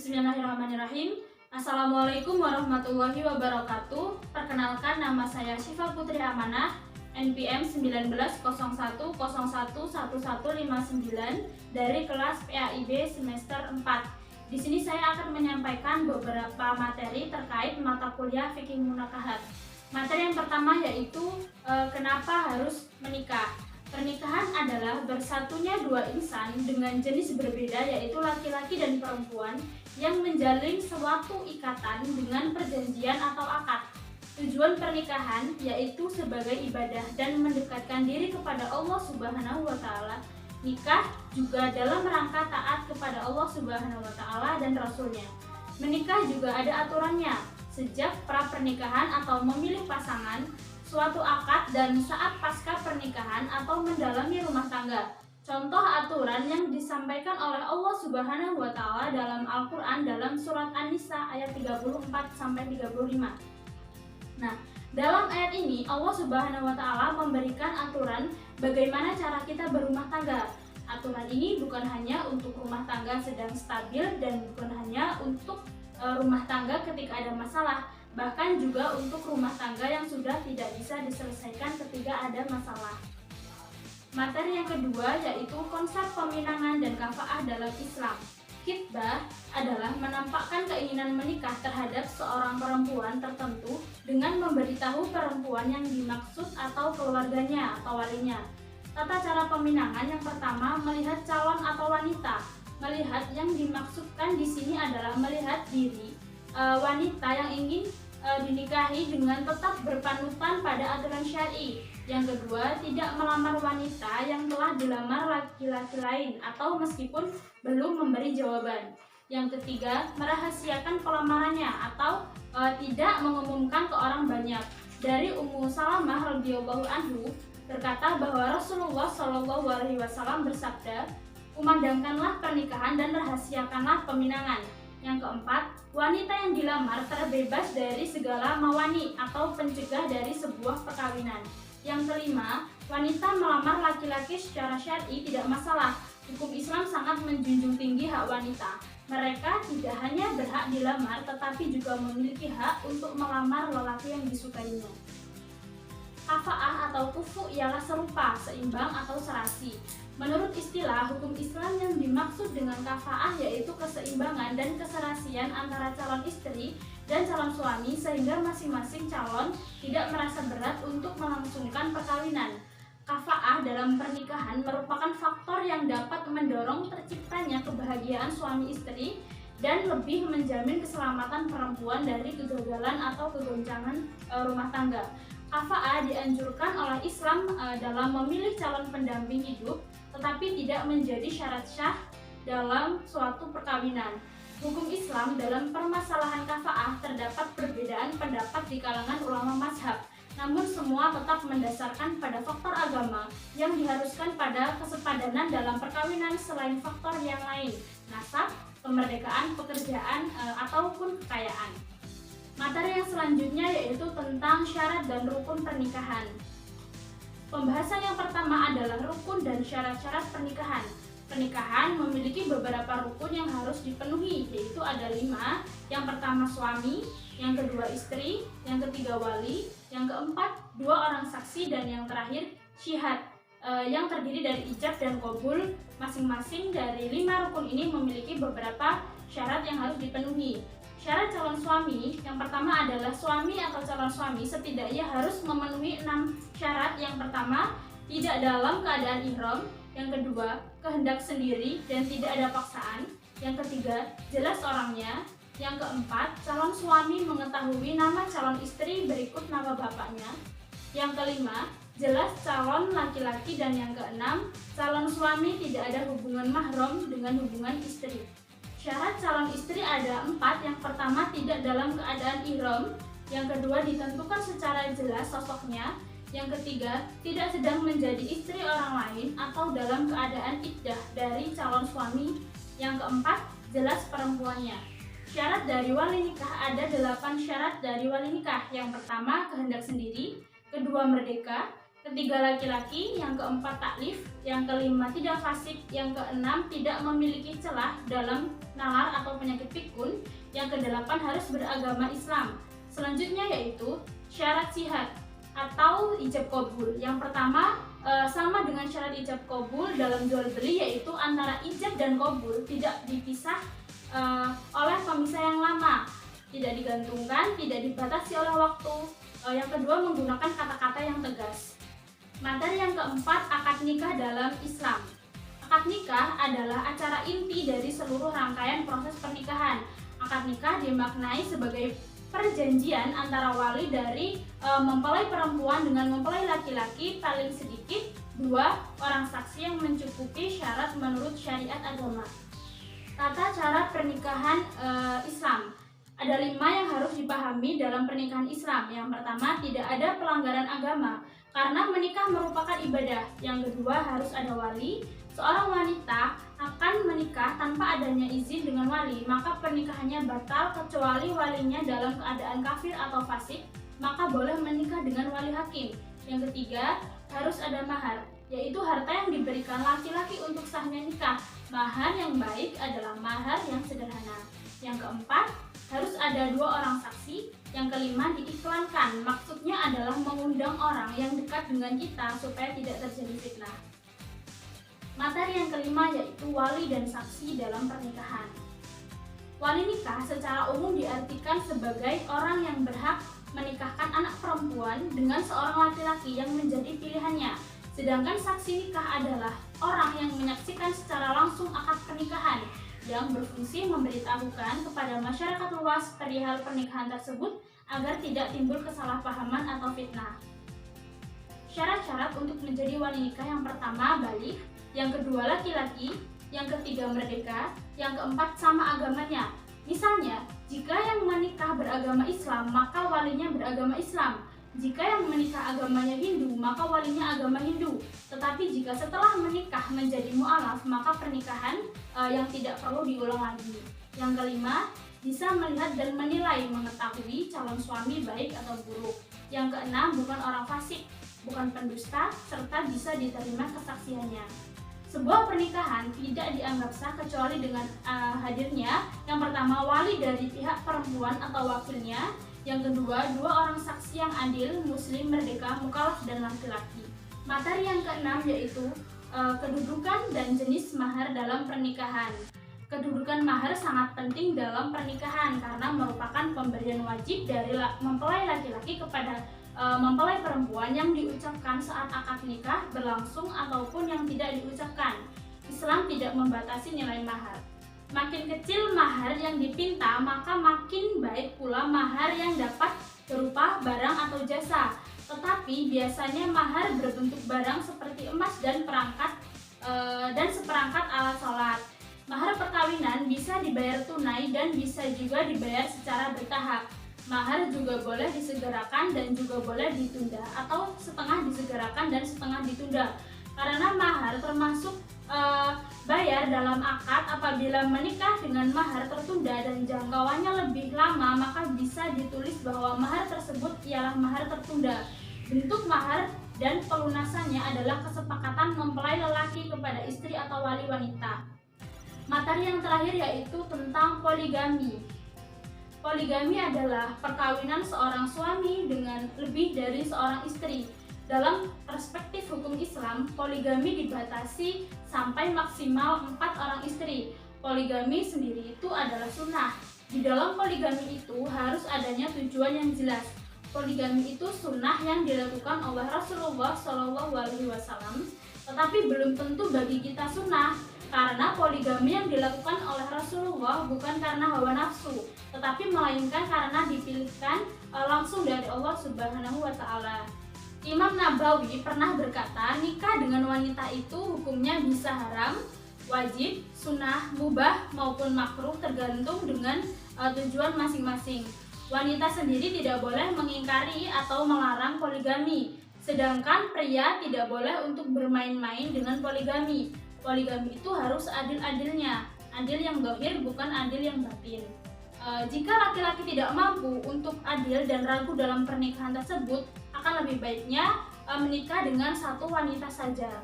Bismillahirrahmanirrahim. Assalamualaikum warahmatullahi wabarakatuh. Perkenalkan, nama saya Syifa Putri Amanah, NPM 1901011159 dari kelas PAIB semester 4. Di sini saya akan menyampaikan beberapa materi terkait mata kuliah Fikih Munakahat. Materi yang pertama yaitu kenapa harus menikah. Pernikahan adalah bersatunya dua insan dengan jenis berbeda, yaitu laki-laki dan perempuan, yang menjalin suatu ikatan dengan perjanjian atau akad. Tujuan pernikahan yaitu sebagai ibadah dan mendekatkan diri kepada Allah Subhanahu wa Ta'ala. Nikah juga dalam rangka taat kepada Allah Subhanahu wa Ta'ala dan Rasulnya. Menikah juga ada aturannya, sejak pra pernikahan atau memilih pasangan, suatu akad, dan saat pasca pernikahan atau mendalami rumah tangga. Contoh aturan yang disampaikan oleh Allah Subhanahu wa Ta'ala dalam Al-Quran dalam surat An-Nisa ayat 34-35. Nah, dalam ayat ini Allah Subhanahu wa Ta'ala memberikan aturan bagaimana cara kita berumah tangga. Aturan ini bukan hanya untuk rumah tangga sedang stabil dan bukan hanya untuk rumah tangga ketika ada masalah, bahkan juga untuk rumah tangga yang sudah tidak bisa diselesaikan ketika ada masalah. Materi yang kedua yaitu konsep peminangan dan kafaah dalam Islam. Khitbah adalah menampakkan keinginan menikah terhadap seorang perempuan tertentu dengan memberitahu perempuan yang dimaksud atau keluarganya atau walinya. Tata cara peminangan yang pertama, melihat calon atau wanita. Melihat yang dimaksudkan di sini adalah melihat diri wanita yang ingin dinikahi dengan tetap berpanutan pada aturan syar'i. Yang kedua, tidak melamar wanita yang telah dilamar laki-laki lain atau meskipun belum memberi jawaban. Yang ketiga, merahasiakan pelamarannya atau tidak mengumumkan ke orang banyak. Dari Ummu Salamah radhiyallahu anhu berkata bahwa Rasulullah shallallahu alaihi wasallam bersabda, "Kumandangkanlah pernikahan dan rahasiakanlah peminangan." Yang keempat, wanita yang dilamar terbebas dari segala mawani atau pencegah dari sebuah perkawinan. Yang kelima, wanita melamar laki-laki secara syar'i tidak masalah. Hukum Islam sangat menjunjung tinggi hak wanita. Mereka tidak hanya berhak dilamar, tetapi juga memiliki hak untuk melamar lelaki yang disukainya. Kafaah atau kufu ialah serupa, seimbang atau serasi. Menurut istilah hukum Islam, yang dimaksud dengan kafaah yaitu keseimbangan dan keserasian antara calon istri dan calon suami sehingga masing-masing calon tidak merasa berat untuk melangsungkan perkawinan. Kafaah dalam pernikahan merupakan faktor yang dapat mendorong terciptanya kebahagiaan suami istri dan lebih menjamin keselamatan perempuan dari kegagalan atau kegoncangan rumah tangga. Kafaah dianjurkan oleh Islam dalam memilih calon pendamping hidup, tetapi tidak menjadi syarat syah dalam suatu perkawinan. Hukum Islam dalam permasalahan kafaah terdapat perbedaan pendapat di kalangan ulama mazhab, namun semua tetap mendasarkan pada faktor agama yang diharuskan pada kesepadanan dalam perkawinan selain faktor yang lain, nasab, kemerdekaan, pekerjaan, ataupun kekayaan. Materi yang selanjutnya yaitu tentang syarat dan rukun pernikahan. Pembahasan yang pertama adalah rukun dan syarat-syarat pernikahan. Pernikahan memiliki beberapa rukun yang harus dipenuhi, yaitu ada 5. Yang pertama suami, yang kedua istri, yang ketiga wali, yang keempat 2 orang saksi, dan yang terakhir syihad, yang terdiri dari ijab dan qabul. Masing-masing dari 5 rukun ini memiliki beberapa syarat yang harus dipenuhi. Syarat calon suami, yang pertama adalah suami atau calon suami setidaknya harus memenuhi 6 syarat. Yang pertama, tidak dalam keadaan ihram. Yang kedua, kehendak sendiri dan tidak ada paksaan. Yang ketiga, jelas orangnya. Yang keempat, calon suami mengetahui nama calon istri berikut nama bapaknya. Yang kelima, jelas calon laki-laki. Dan yang keenam, calon suami tidak ada hubungan mahram dengan hubungan istri. Syarat calon istri ada 4. Yang pertama, tidak dalam keadaan ihram. Yang kedua, ditentukan secara jelas sosoknya. Yang ketiga, tidak sedang menjadi istri orang lain atau dalam keadaan iddah dari calon suami. Yang keempat, jelas perempuannya. Syarat dari wali nikah ada 8 syarat dari wali nikah. Yang pertama, kehendak sendiri. Kedua, merdeka. ketiga laki-laki, yang keempat taklif, yang kelima tidak fasik, yang keenam tidak memiliki celah dalam nalar atau penyakit pikun, yang kedelapan harus beragama Islam. Selanjutnya yaitu syarat sihat atau ijab kabul. Yang pertama sama dengan syarat ijab kabul dalam jual beli, yaitu antara ijab dan kabul tidak dipisah oleh pemisah yang lama, tidak digantungkan, tidak dibatasi oleh waktu. Yang kedua menggunakan kata-kata yang tegas. Materi yang keempat, akad nikah dalam Islam. Akad nikah adalah acara inti dari seluruh rangkaian proses pernikahan. Akad nikah dimaknai sebagai perjanjian antara wali dari mempelai perempuan dengan mempelai laki-laki, paling sedikit 2 orang saksi yang mencukupi syarat menurut syariat agama. Tata cara pernikahan Islam. Ada 5 yang harus dipahami dalam pernikahan Islam. Yang pertama, tidak ada pelanggaran agama karena menikah merupakan ibadah. Yang kedua, harus ada wali. Seorang wanita akan menikah tanpa adanya izin dengan wali, maka pernikahannya batal kecuali walinya dalam keadaan kafir atau fasik, maka boleh menikah dengan wali hakim. Yang ketiga, harus ada mahar, yaitu harta yang diberikan laki-laki untuk sahnya nikah. Mahar yang baik adalah mahar yang sederhana. Yang keempat, harus ada 2 orang saksi. Yang kelima, diiklankan. Maksudnya adalah mengundang orang yang dekat dengan kita supaya tidak terjadi fitnah. Materi yang kelima yaitu wali dan saksi dalam pernikahan. Wali nikah secara umum diartikan sebagai orang yang berhak menikahkan anak perempuan dengan seorang laki-laki yang menjadi pilihannya. Sedangkan saksi nikah adalah orang yang menyaksikan secara langsung akad pernikahan, yang berfungsi memberitahukan kepada masyarakat luas perihal pernikahan tersebut agar tidak timbul kesalahpahaman atau fitnah. Syarat-syarat untuk menjadi wali nikah: yang pertama baligh, yang kedua laki-laki, yang ketiga merdeka, yang keempat sama agamanya. Misalnya, jika yang menikah beragama Islam, maka walinya beragama Islam. Jika yang menikah agamanya Hindu, maka walinya agama Hindu. Tetapi jika setelah menikah menjadi mu'alaf, maka pernikahan yang tidak perlu diulang lagi. Yang kelima, bisa melihat dan menilai, mengetahui calon suami baik atau buruk. Yang keenam, bukan orang fasik, bukan pendusta, serta bisa diterima kesaksiannya. Sebuah pernikahan tidak dianggap sah kecuali dengan hadirnya yang pertama wali dari pihak perempuan atau wakilnya, yang kedua 2 orang saksi yang adil, muslim, merdeka, mukallaf, dan laki-laki. Materi yang keenam yaitu kedudukan dan jenis mahar dalam pernikahan. Kedudukan mahar sangat penting dalam pernikahan karena merupakan pemberian wajib dari mempelai laki-laki kepada mempelai perempuan yang diucapkan saat akad nikah berlangsung ataupun yang tidak diucapkan. Islam tidak membatasi nilai mahar. Makin kecil mahar yang dipinta, maka makin baik pula mahar yang dapat berupa barang atau jasa. Tetapi biasanya mahar berbentuk barang seperti emas dan seperangkat alat sholat. Mahar perkawinan bisa dibayar tunai dan bisa juga dibayar secara bertahap. Mahar juga boleh disegerakan dan juga boleh ditunda, atau setengah disegerakan dan setengah ditunda. Karena mahar termasuk bayar dalam akad. Apabila menikah dengan mahar tertunda dan jangkauannya lebih lama, maka bisa ditulis bahwa mahar tersebut ialah mahar tertunda. Bentuk mahar dan pelunasannya adalah kesepakatan mempelai lelaki kepada istri atau wali wanita. Materi yang terakhir yaitu tentang poligami. Poligami adalah perkawinan seorang suami dengan lebih dari seorang istri. Dalam perspektif hukum Islam, poligami dibatasi sampai maksimal 4 orang istri. Poligami sendiri itu adalah sunnah. Di dalam poligami itu harus adanya tujuan yang jelas. Poligami itu sunnah yang dilakukan oleh Rasulullah SAW, tetapi belum tentu bagi kita sunnah. Karena poligami yang dilakukan oleh Rasulullah bukan karena hawa nafsu, tetapi melainkan karena dipilihkan langsung dari Allah Subhanahu wa Ta'ala. Imam Nabawi pernah berkata, nikah dengan wanita itu hukumnya bisa haram, wajib, sunnah, mubah maupun makruh tergantung dengan tujuan masing-masing. Wanita sendiri tidak boleh mengingkari atau melarang poligami, sedangkan pria tidak boleh untuk bermain-main dengan poligami. Poligami itu harus adil-adilnya, adil yang zahir bukan adil yang batin. Jika laki-laki tidak mampu untuk adil dan ragu dalam pernikahan tersebut, akan lebih baiknya menikah dengan satu wanita saja.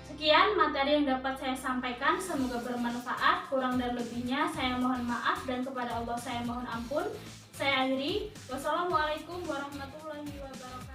Sekian materi yang dapat saya sampaikan, semoga bermanfaat. Kurang dan lebihnya saya mohon maaf dan kepada Allah saya mohon ampun. Saya akhiri. Wassalamualaikum warahmatullahi wabarakatuh.